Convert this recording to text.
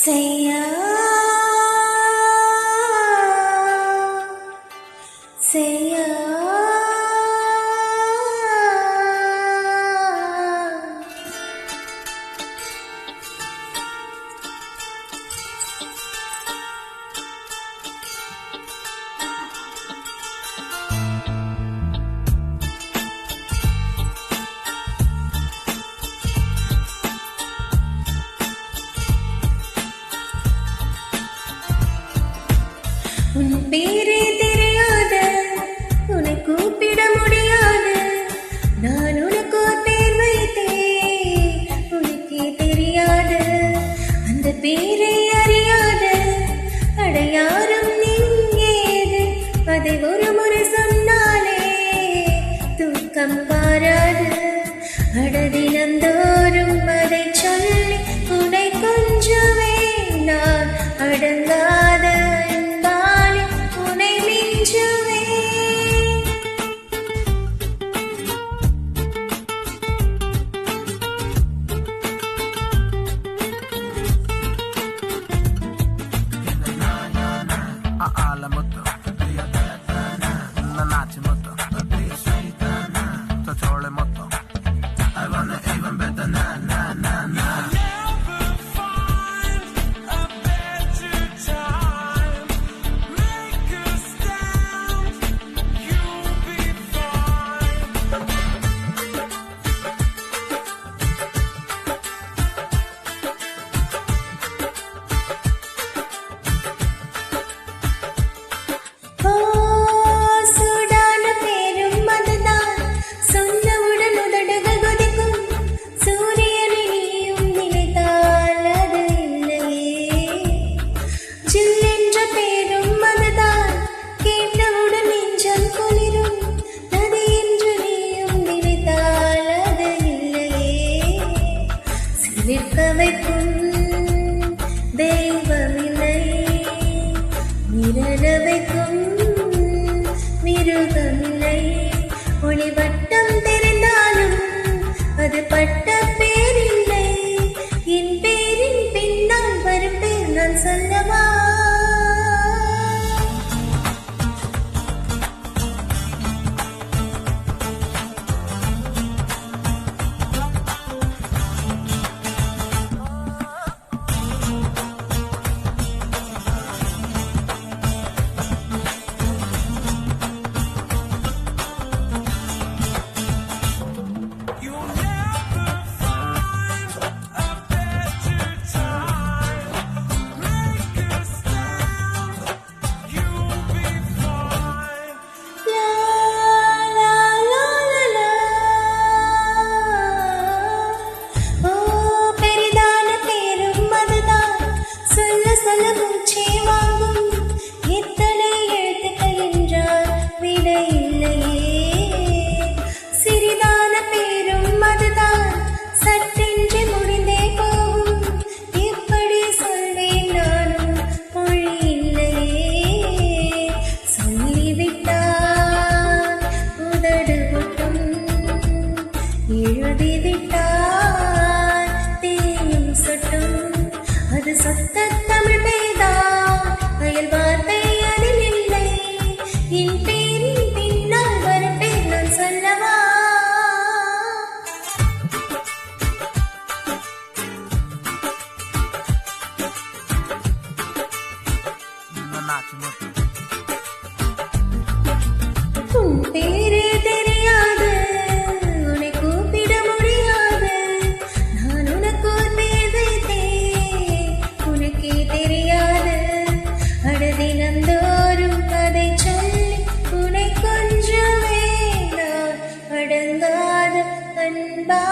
செய்யா செய்யா உன் பேரே தெரியாத உன்னை கூப்பிட முடியாது நான் உனக்கு பேர் வைத்தேன் உனக்கே தெரியாது அந்த பேரை அறியாத அடையாளம் நீங்கேது அதை ஒரு முறை சொன்னாலே தூக்கம் பாராது அடதினந்தோறும் அதை சொல்லி உன்னை கொஞ்சமே நான் அடங்காத நிற்க வைக்கும் தெய்வமில்லை மிரள வைக்கும் மிருகமில்லை ஒளிவட்டம் தெரிந்தாலும் அது பட்ட பேரில்லை என் பேரின் பின்னால் வரும் பேர் நான் சொல்லவா எழுதிவிட்டார் தேயும் சொட்டும் அது சொத்த தமிழ் பேதா அயல் வார்த்தை அதில் இல்லை என் பேரின் பின்னால் வரும் பேர் நான் சொல்லவா உன் பேரே தெரியாது உன்னை கூப்பிட முடியாது நான் உனக்கு பேர் வைத்தேன் உனக்கே தெரியாது அடதினந்தோறும் அதை சொல்லி உன்னை கொஞ்சமே நான் அடங்காத அன்பா